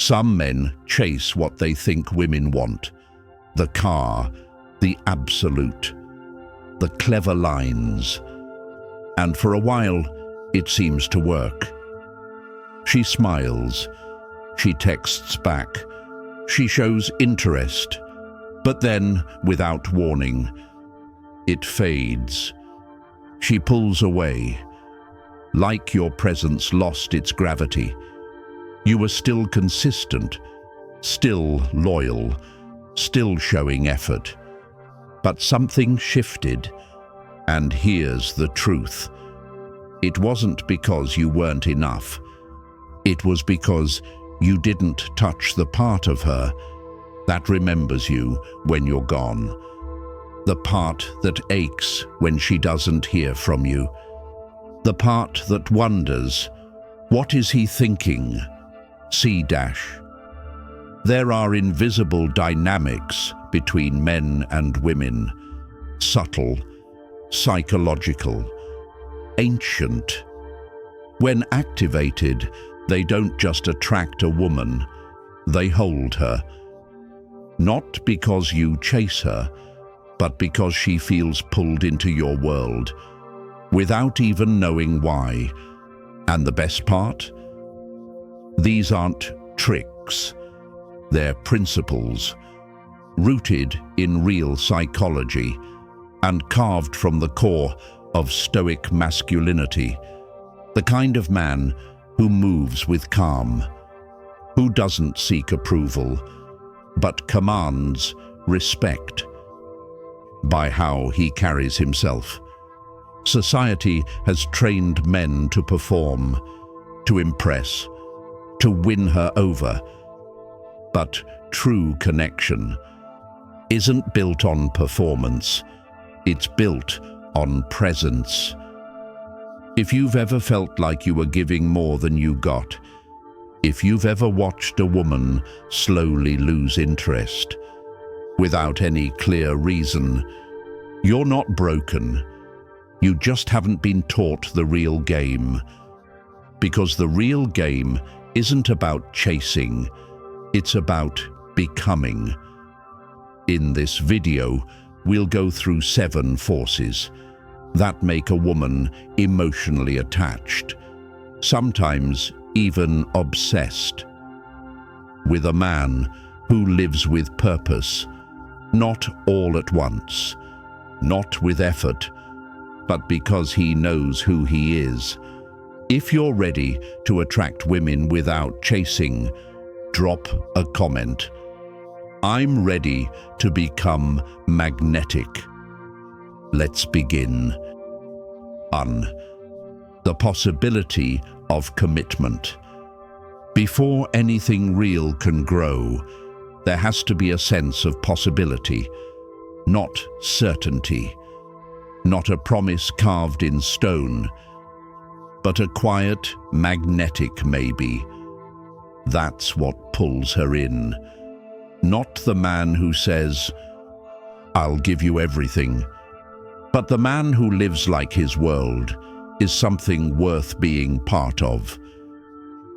Some men chase what they think women want: the car, the absolute, the clever lines. And for a while, it seems to work. She smiles, she texts back, she shows interest, but then, without warning, it fades. She pulls away, like your presence lost its gravity. You were still consistent, still loyal, still showing effort. But something shifted, and here's the truth. It wasn't because you weren't enough. It was because you didn't touch the part of her that remembers you when you're gone. The part that aches when she doesn't hear from you. The part that wonders, what is he thinking? C-. There are invisible dynamics between men and women. Subtle, psychological, ancient. When activated, they don't just attract a woman, they hold her. Not because you chase her, but because she feels pulled into your world, without even knowing why. And the best part? These aren't tricks, they're principles, rooted in real psychology and carved from the core of Stoic masculinity, the kind of man who moves with calm, who doesn't seek approval, but commands respect by how he carries himself. Society has trained men to perform, to impress, to win her over. But true connection isn't built on performance, it's built on presence. If you've ever felt like you were giving more than you got, if you've ever watched a woman slowly lose interest without any clear reason, you're not broken. You just haven't been taught the real game. Because the real game isn't about chasing, it's about becoming. In this video, we'll go through 7 forces that make a woman emotionally attached, sometimes even obsessed, with a man who lives with purpose, not all at once, not with effort, but because he knows who he is. If you're ready to attract women without chasing, drop a comment. I'm ready to become magnetic. Let's begin. 1. The possibility of commitment. Before anything real can grow, there has to be a sense of possibility, not certainty, not a promise carved in stone, but a quiet, magnetic maybe. That's what pulls her in. Not the man who says, "I'll give you everything," but the man who lives like his world is something worth being part of.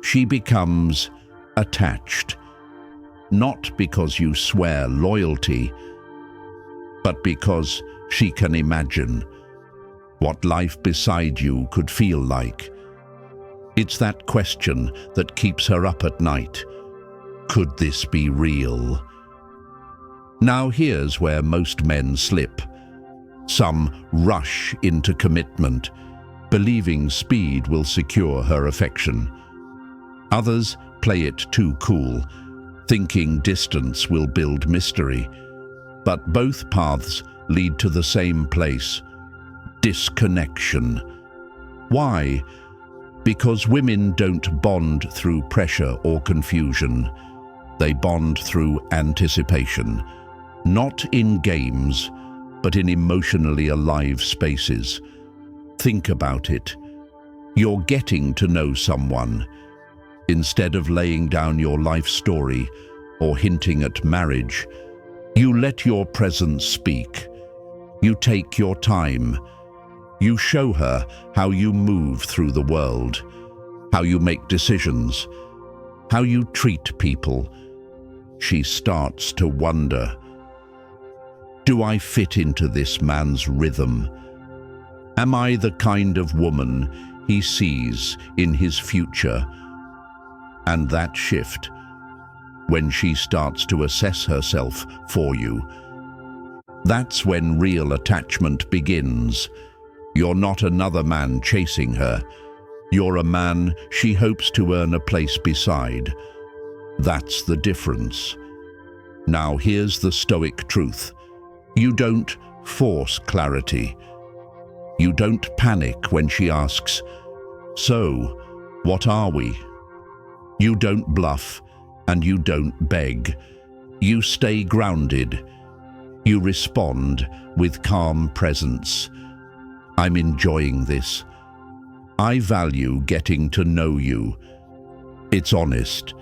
She becomes attached, not because you swear loyalty, but because she can imagine what life beside you could feel like. It's that question that keeps her up at night. Could this be real? Now here's where most men slip. Some rush into commitment, believing speed will secure her affection. Others play it too cool, thinking distance will build mystery. But both paths lead to the same place: disconnection. Why? Because women don't bond through pressure or confusion. They bond through anticipation, not in games, but in emotionally alive spaces. Think about it. You're getting to know someone. Instead of laying down your life story or hinting at marriage, you let your presence speak. You take your time. You show her how you move through the world, how you make decisions, how you treat people, she starts to wonder, do I fit into this man's rhythm? Am I the kind of woman he sees in his future? And that shift, when she starts to assess herself for you, that's when real attachment begins. You're not another man chasing her. You're a man she hopes to earn a place beside. That's the difference. Now here's the Stoic truth. You don't force clarity. You don't panic when she asks, "So, what are we?" You don't bluff and you don't beg. You stay grounded. You respond with calm presence. I'm enjoying this. I value getting to know you. It's honest.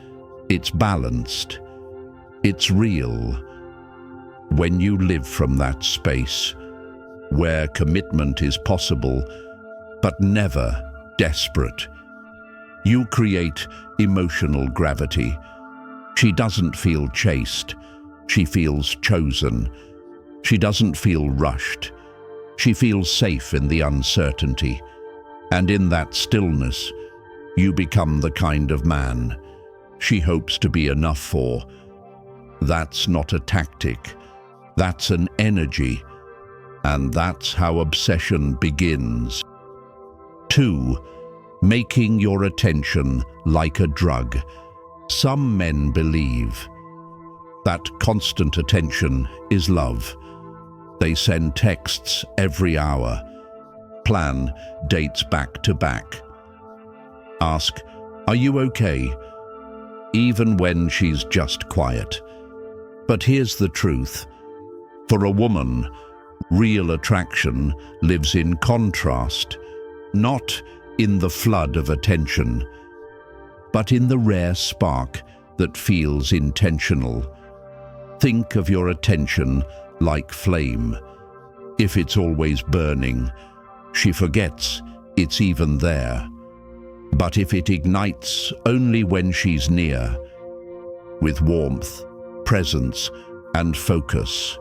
It's balanced. It's real. When you live from that space, where commitment is possible, but never desperate, you create emotional gravity. She doesn't feel chased. She feels chosen. She doesn't feel rushed. She feels safe in the uncertainty. And in that stillness, you become the kind of man she hopes to be enough for. That's not a tactic. That's an energy. And that's how obsession begins. 2. Making your attention like a drug. Some men believe that constant attention is love. They send texts every hour, plan dates back to back, ask, "Are you okay?" even when she's just quiet. But here's the truth. For a woman, real attraction lives in contrast, not in the flood of attention, but in the rare spark that feels intentional. Think of your attention like flame. If it's always burning, she forgets it's even there. But if it ignites only when she's near, with warmth, presence, and focus,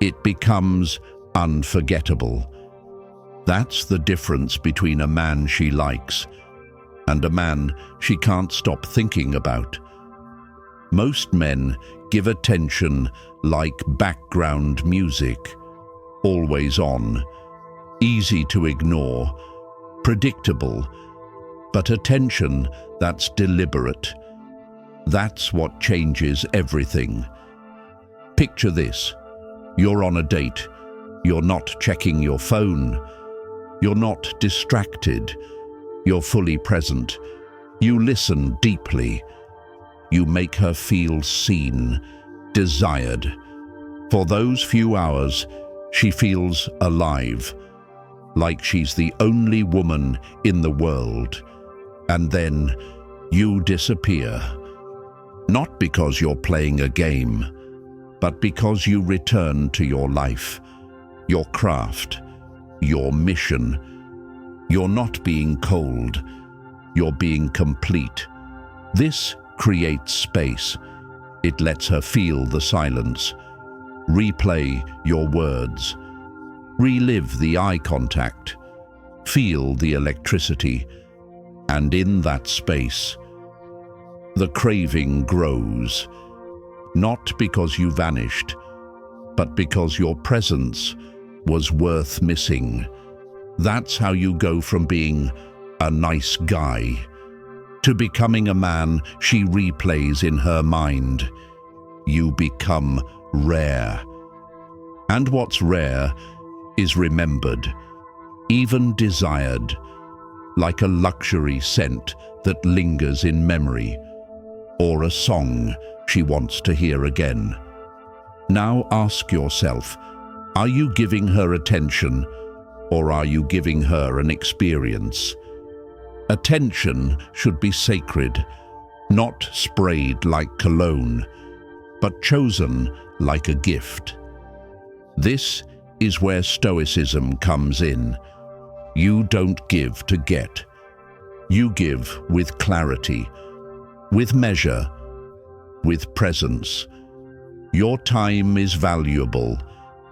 it becomes unforgettable. That's the difference between a man she likes and a man she can't stop thinking about. Most men give attention like background music, always on, easy to ignore, predictable, but attention that's deliberate. That's what changes everything. Picture this. You're on a date. You're not checking your phone. You're not distracted. You're fully present. You listen deeply. You make her feel seen, desired. For those few hours, she feels alive, like she's the only woman in the world. And then you disappear. Not because you're playing a game, but because you return to your life, your craft, your mission. You're not being cold, you're being complete. This creates space. It lets her feel the silence, replay your words, relive the eye contact, feel the electricity, and in that space, the craving grows, not because you vanished, but because your presence was worth missing. That's how you go from being a nice guy to becoming a man she replays in her mind. You become rare. And what's rare is remembered, even desired, like a luxury scent that lingers in memory, or a song she wants to hear again. Now ask yourself, are you giving her attention, or are you giving her an experience? Attention should be sacred, not sprayed like cologne, but chosen like a gift. This is where Stoicism comes in. You don't give to get. You give with clarity, with measure, with presence. Your time is valuable.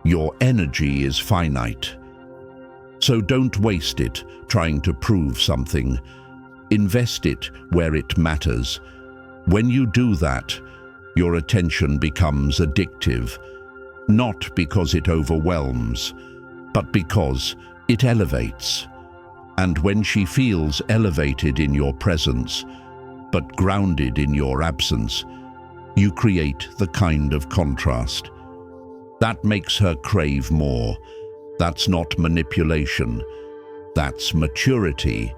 Your energy is finite. So don't waste it trying to prove something. Invest it where it matters. When you do that, your attention becomes addictive, not because it overwhelms, but because it elevates. And when she feels elevated in your presence, but grounded in your absence, you create the kind of contrast that makes her crave more. That's not manipulation. That's maturity.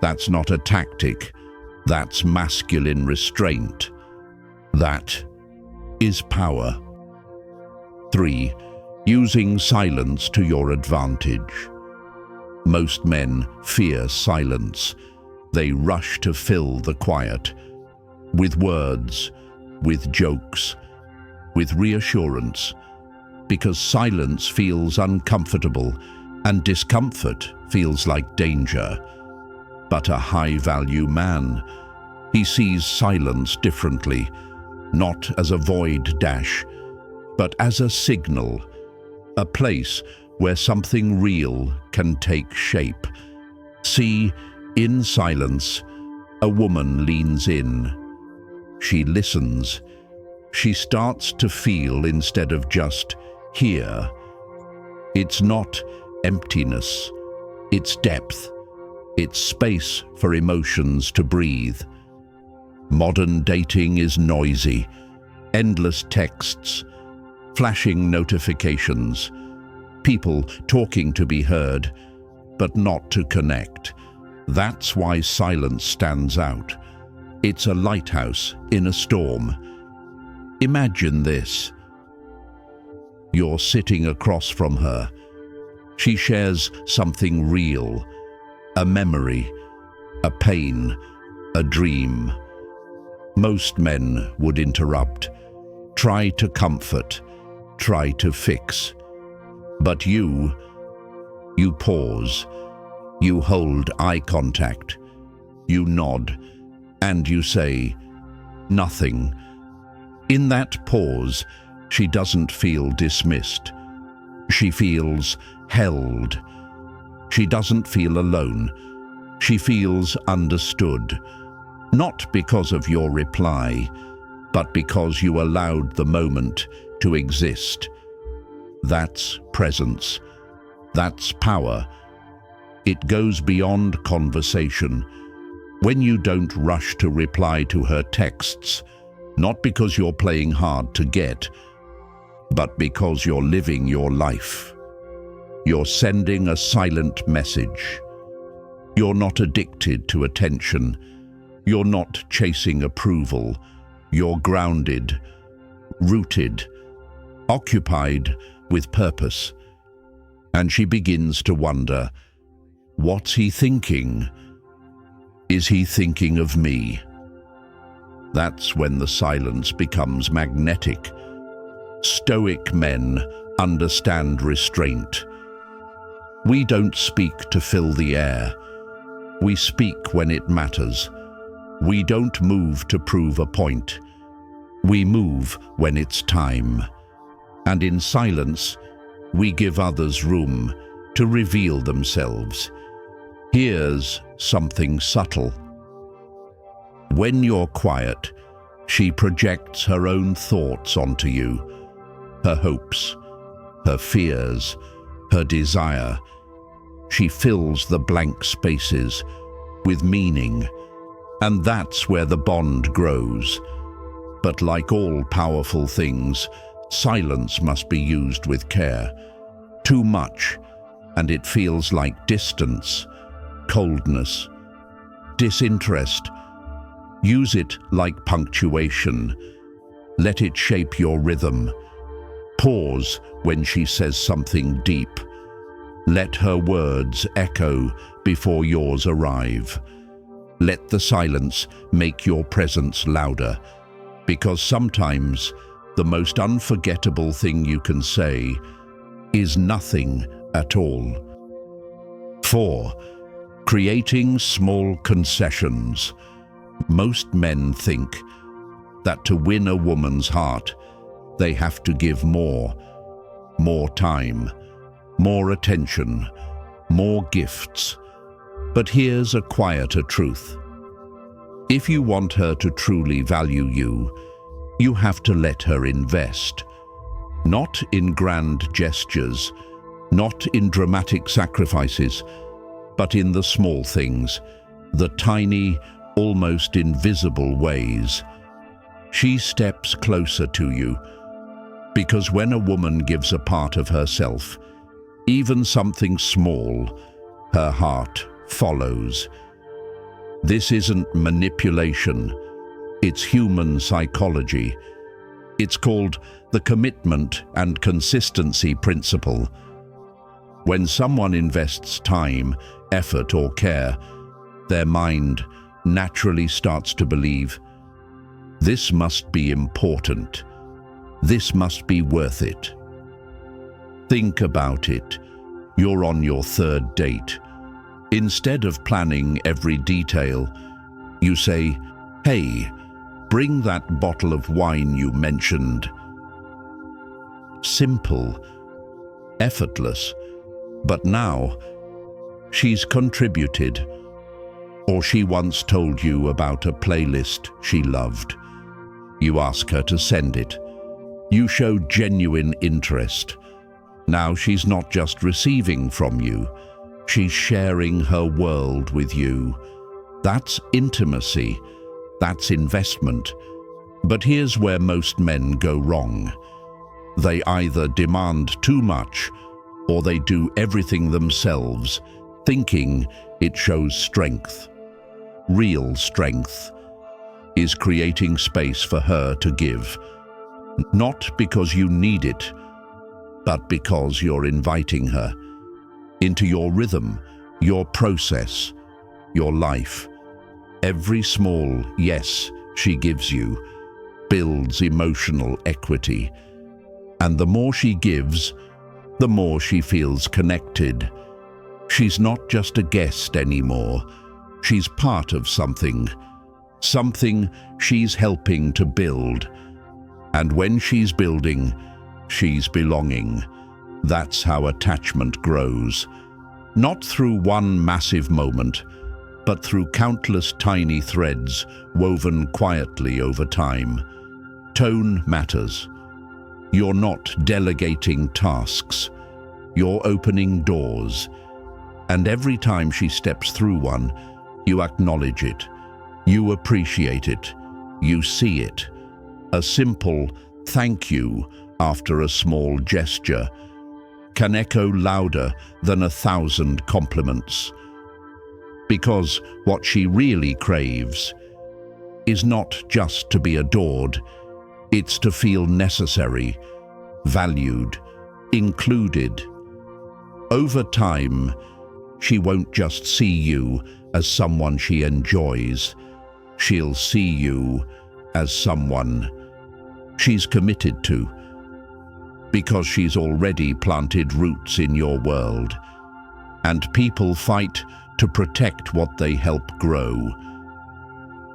That's not a tactic. That's masculine restraint. That is power. 3. Using silence to your advantage. Most men fear silence. They rush to fill the quiet with words, with jokes, with reassurance, because silence feels uncomfortable and discomfort feels like danger. But a high-value man, he sees silence differently, not as a void dash, but as a signal, a place where something real can take shape. See, in silence, a woman leans in. She listens. She starts to feel instead of just hear. It's not emptiness. It's depth. It's space for emotions to breathe. Modern dating is noisy. Endless texts, flashing notifications, people talking to be heard, but not to connect. That's why silence stands out. It's a lighthouse in a storm. Imagine this. You're sitting across from her. She shares something real, a memory, a pain, a dream. Most men would interrupt, try to comfort, try to fix. But you pause, you hold eye contact, you nod, and you say, nothing. In that pause, she doesn't feel dismissed. She feels held. She doesn't feel alone. She feels understood. Not because of your reply, but because you allowed the moment to exist. That's presence. That's power. It goes beyond conversation. When you don't rush to reply to her texts, not because you're playing hard to get, but because you're living your life. You're sending a silent message. You're not addicted to attention. You're not chasing approval. You're grounded, rooted, occupied with purpose. And she begins to wonder, what's he thinking? Is he thinking of me? That's when the silence becomes magnetic. Stoic men understand restraint. We don't speak to fill the air. We speak when it matters. We don't move to prove a point. We move when it's time. And in silence, we give others room to reveal themselves. Here's something subtle. When you're quiet, she projects her own thoughts onto you, her hopes, her fears, her desire. She fills the blank spaces with meaning, and that's where the bond grows. But like all powerful things, silence must be used with care. Too much, and it feels like distance, coldness, disinterest. Use it like punctuation. Let it shape your rhythm. Pause when she says something deep. Let her words echo before yours arrive. Let the silence make your presence louder, because sometimes the most unforgettable thing you can say is nothing at all. 4. Creating small concessions. Most men think that to win a woman's heart, they have to give more time, more attention, more gifts. But here's a quieter truth. If you want her to truly value you, you have to let her invest. Not in grand gestures, not in dramatic sacrifices, but in the small things, the tiny, almost invisible ways. She steps closer to you, because when a woman gives a part of herself, even something small, her heart follows. This isn't manipulation, it's human psychology. It's called the commitment and consistency principle. When someone invests time, effort, or care, their mind naturally starts to believe, this must be important. This must be worth it. Think about it. You're on your third date. Instead of planning every detail, you say, hey, bring that bottle of wine you mentioned. Simple, effortless, but now she's contributed, or she once told you about a playlist she loved. You ask her to send it. You show genuine interest. Now she's not just receiving from you, she's sharing her world with you. That's intimacy. That's investment. But here's where most men go wrong. They either demand too much or they do everything themselves, thinking it shows strength. Real strength is creating space for her to give, not because you need it, but because you're inviting her into your rhythm, your process, your life. Every small yes she gives you builds emotional equity. And the more she gives, the more she feels connected. She's not just a guest anymore. She's part of something she's helping to build. And when she's building, she's belonging. That's how attachment grows. Not through one massive moment, but through countless tiny threads woven quietly over time. Tone matters. You're not delegating tasks. You're opening doors. And every time she steps through one, you acknowledge it. You appreciate it. You see it. A simple thank you after a small gesture can echo louder than 1,000 compliments. Because what she really craves is not just to be adored, it's to feel necessary, valued, included. Over time, she won't just see you as someone she enjoys. She'll see you as someone she's committed to, because she's already planted roots in your world. And people fight to protect what they help grow.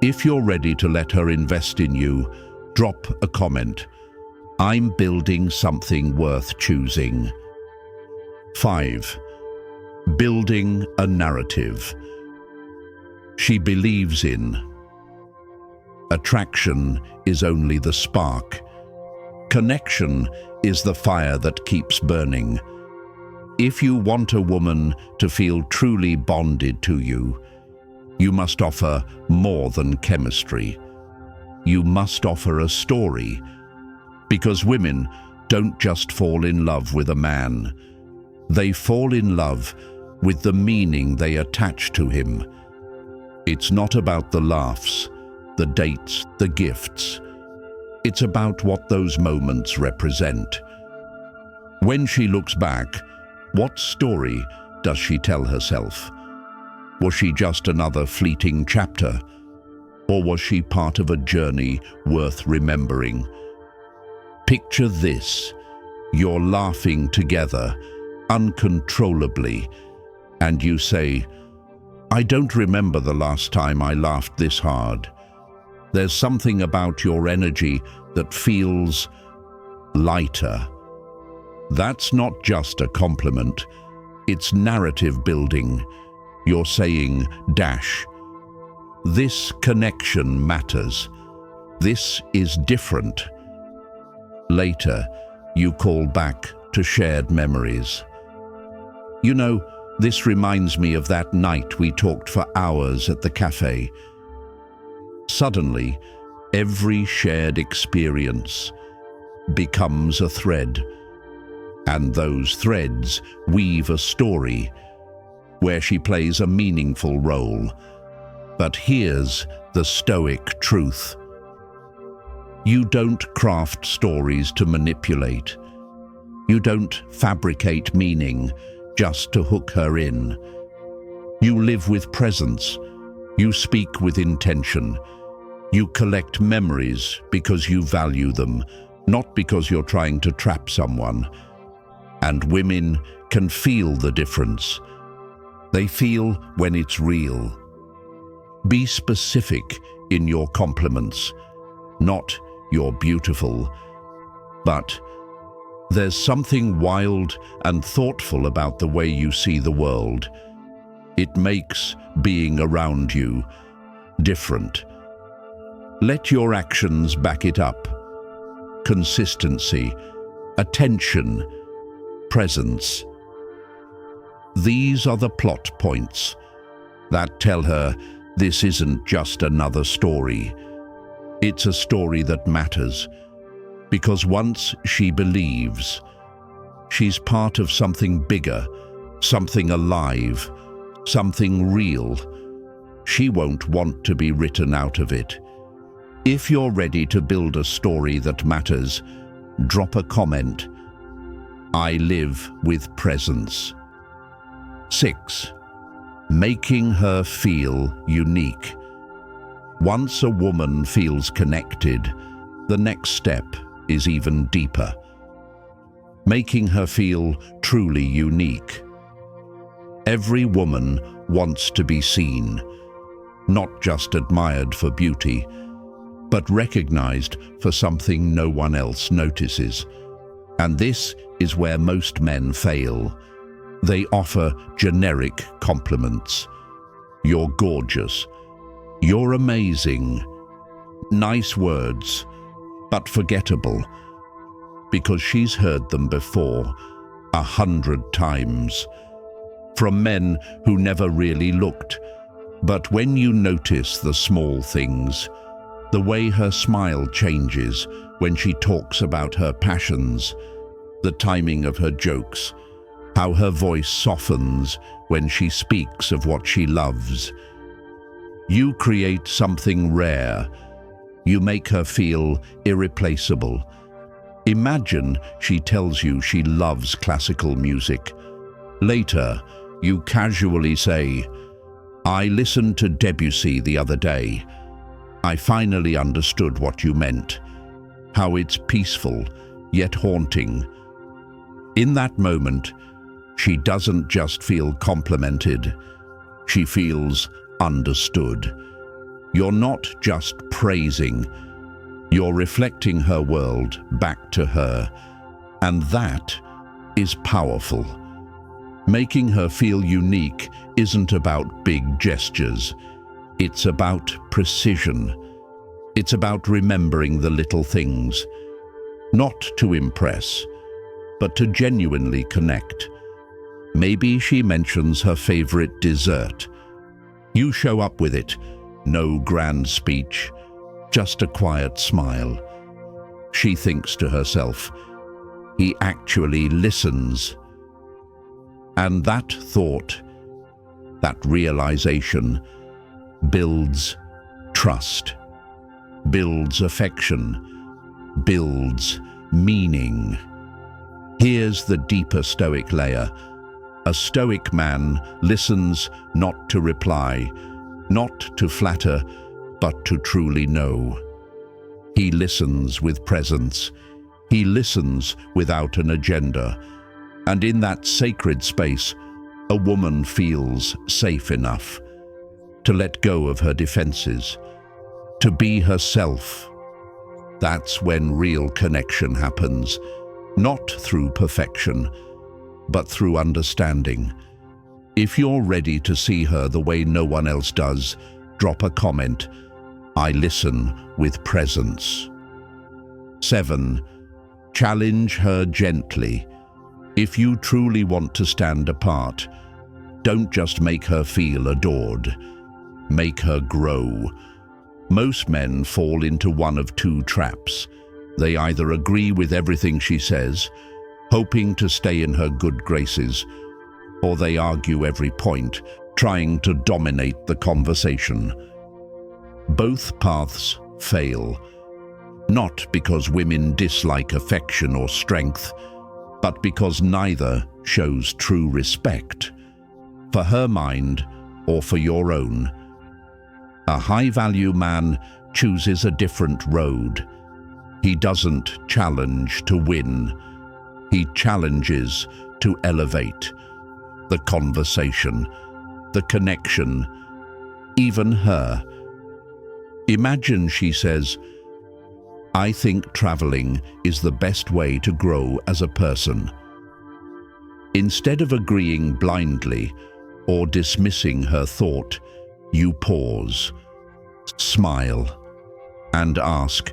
If you're ready to let her invest in you, drop a comment. I'm building something worth choosing. 5. Building a narrative. She believes in. Attraction is only the spark. Connection is the fire that keeps burning. If you want a woman to feel truly bonded to you, you must offer more than chemistry. You must offer a story, because women don't just fall in love with a man. They fall in love with the meaning they attach to him. It's not about the laughs, the dates, the gifts. It's about what those moments represent. When she looks back, what story does she tell herself? Was she just another fleeting chapter? Or was she part of a journey worth remembering? Picture this. You're laughing together, uncontrollably, and you say, I don't remember the last time I laughed this hard. There's something about your energy that feels lighter. That's not just a compliment. It's narrative building. You're saying, this connection matters. This is different. Later, you call back to shared memories. You know, this reminds me of that night we talked for hours at the cafe. Suddenly, every shared experience becomes a thread, and those threads weave a story where she plays a meaningful role. But here's the Stoic truth. You don't craft stories to manipulate. You don't fabricate meaning just to hook her in. You live with presence. You speak with intention. You collect memories because you value them, not because you're trying to trap someone. And women can feel the difference. They feel when it's real. Be specific in your compliments, not "you're beautiful," but "there's something wild and thoughtful about the way you see the world. It makes being around you different." Let your actions back it up. Consistency, attention, presence. These are the plot points that tell her this isn't just another story. It's a story that matters, because once she believes, she's part of something bigger, something alive, something real. She won't want to be written out of it. If you're ready to build a story that matters, drop a comment. I live with presence. 6. Making her feel unique. Once a woman feels connected, the next step is even deeper. Making her feel truly unique. Every woman wants to be seen, not just admired for beauty, but recognized for something no one else notices. And this is where most men fail. They offer generic compliments. You're gorgeous. You're amazing. Nice words, but forgettable, because she's heard them before 100 times. From men who never really looked. But when you notice the small things, the way her smile changes when she talks about her passions, the timing of her jokes, how her voice softens when she speaks of what she loves. You create something rare. You make her feel irreplaceable. Imagine she tells you she loves classical music. Later, you casually say, "I listened to Debussy the other day. I finally understood what you meant. How it's peaceful, yet haunting." In that moment, she doesn't just feel complimented. She feels understood. You're not just praising. You're reflecting her world back to her. And that is powerful. Making her feel unique isn't about big gestures. It's about precision. It's about remembering the little things. Not to impress, but to genuinely connect. Maybe she mentions her favorite dessert. You show up with it. No grand speech, just a quiet smile. She thinks to herself, he actually listens. And that thought, that realization, builds trust, builds affection, builds meaning. Here's the deeper Stoic layer. A Stoic man listens not to reply, not to flatter, but to truly know. He listens with presence. He listens without an agenda. And in that sacred space, a woman feels safe enough. to let go of her defenses, to be herself. That's when real connection happens, not through perfection, but through understanding. If you're ready to see her the way no one else does, drop a comment. I listen with presence. 7. Challenge her gently. If you truly want to stand apart, don't just make her feel adored. Make her grow. Most men fall into one of two traps. They either agree with everything she says, hoping to stay in her good graces, or they argue every point, trying to dominate the conversation. Both paths fail, not because women dislike affection or strength, but because neither shows true respect, for her mind or for your own. A high-value man chooses a different road. He doesn't challenge to win. He challenges to elevate. The conversation, the connection, even her. Imagine she says, "I think traveling is the best way to grow as a person." Instead of agreeing blindly or dismissing her thought, you pause, smile, and ask,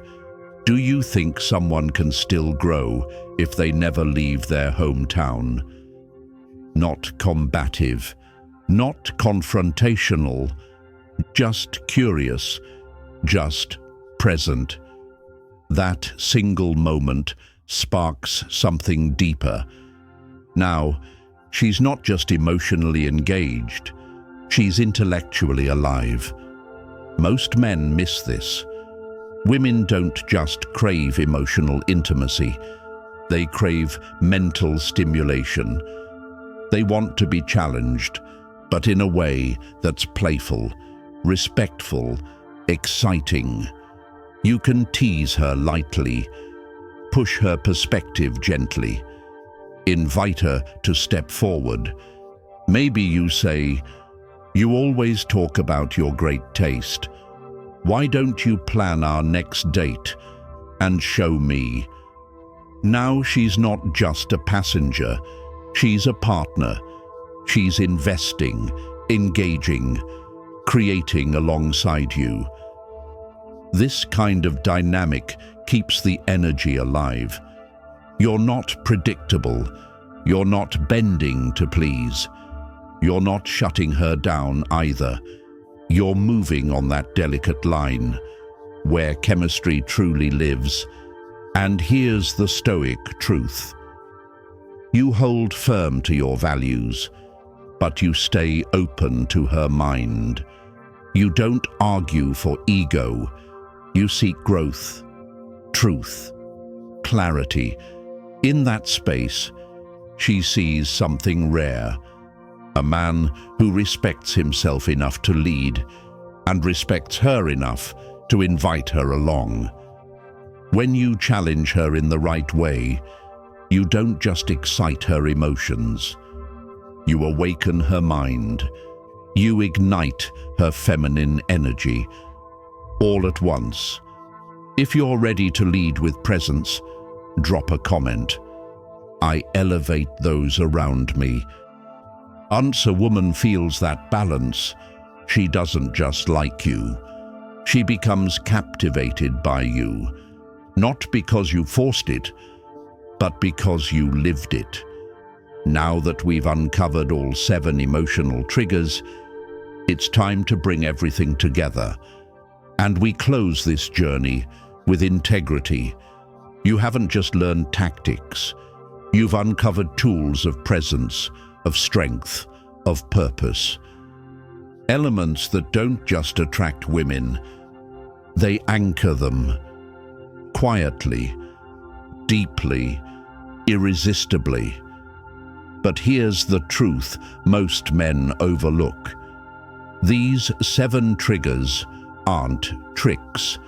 do you think someone can still grow if they never leave their hometown? Not combative, not confrontational, just curious, just present. That single moment sparks something deeper. Now, she's not just emotionally engaged, she's intellectually alive. Most men miss this. Women don't just crave emotional intimacy, they crave mental stimulation. They want to be challenged, but in a way that's playful, respectful, exciting. You can tease her lightly, push her perspective gently, invite her to step forward. Maybe you say, "You always talk about your great taste. Why don't you plan our next date and show me?" Now she's not just a passenger, she's a partner. She's investing, engaging, creating alongside you. This kind of dynamic keeps the energy alive. You're not predictable. You're not bending to please. You're not shutting her down either. You're moving on that delicate line where chemistry truly lives. And here's the Stoic truth. You hold firm to your values, but you stay open to her mind. You don't argue for ego. You seek growth, truth, clarity. In that space, she sees something rare. A man who respects himself enough to lead and respects her enough to invite her along. When you challenge her in the right way, you don't just excite her emotions. You awaken her mind. You ignite her feminine energy, all at once. If you're ready to lead with presence, drop a comment. I elevate those around me. Once a woman feels that balance, she doesn't just like you. She becomes captivated by you, not because you forced it, but because you lived it. Now that we've uncovered all 7 emotional triggers, it's time to bring everything together. And we close this journey with integrity. You haven't just learned tactics. You've uncovered tools of presence, of strength, of purpose. Elements that don't just attract women, they anchor them. Quietly, deeply, irresistibly. But here's the truth most men overlook. These 7 triggers aren't tricks.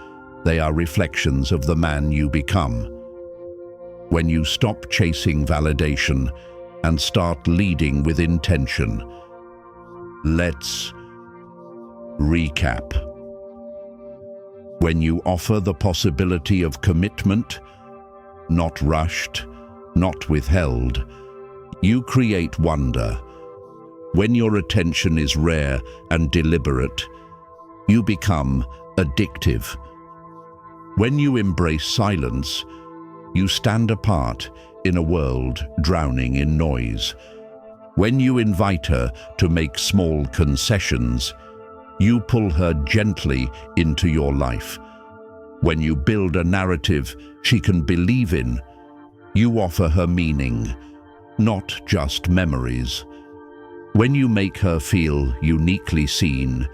They are reflections of the man you become. When you stop chasing validation and start leading with intention, let's Recap. When you offer the possibility of commitment, not rushed, not withheld, you create wonder. When your attention is rare and deliberate, you become addictive. When you embrace silence, you stand apart in a world drowning in noise. When you invite her to make small concessions, you pull her gently into your life. When you build a narrative she can believe in, you offer her meaning, not just memories. When you make her feel uniquely seen,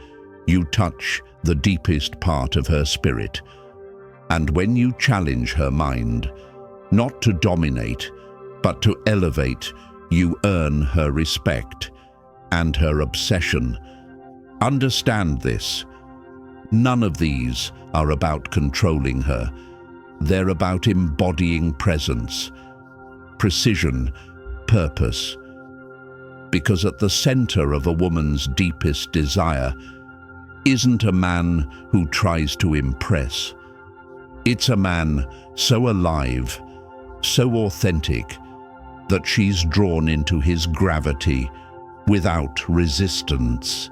you touch the deepest part of her spirit. And when you challenge her mind, not to dominate, but to elevate, you earn her respect and her obsession. Understand this. None of these are about controlling her. They're about embodying presence, precision, purpose. Because at the center of a woman's deepest desire isn't a man who tries to impress. It's a man so alive, so authentic, that she's drawn into his gravity without resistance.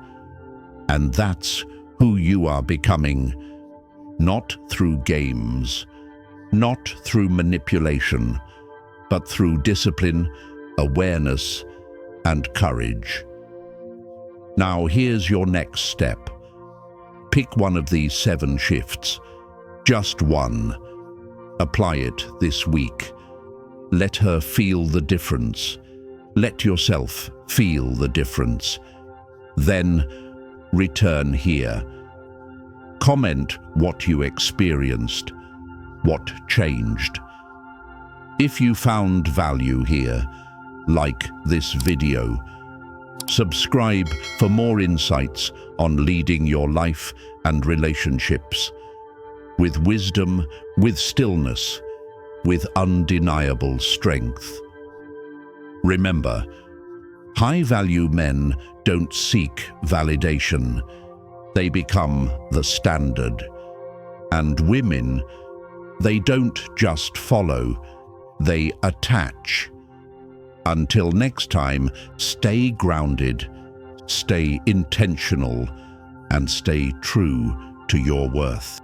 And that's who you are becoming, not through games, not through manipulation, but through discipline, awareness, and courage. Now here's your next step. Pick one of these 7 shifts, just one. Apply it this week. Let her feel the difference. Let yourself feel the difference. Then return here. Comment what you experienced, what changed. If you found value here, like this video. Subscribe for more insights on leading your life and relationships. With wisdom, with stillness, with undeniable strength. Remember, high-value men don't seek validation. They become the standard. And women, they don't just follow, they attach. Until next time, stay grounded, stay intentional, and stay true to your worth.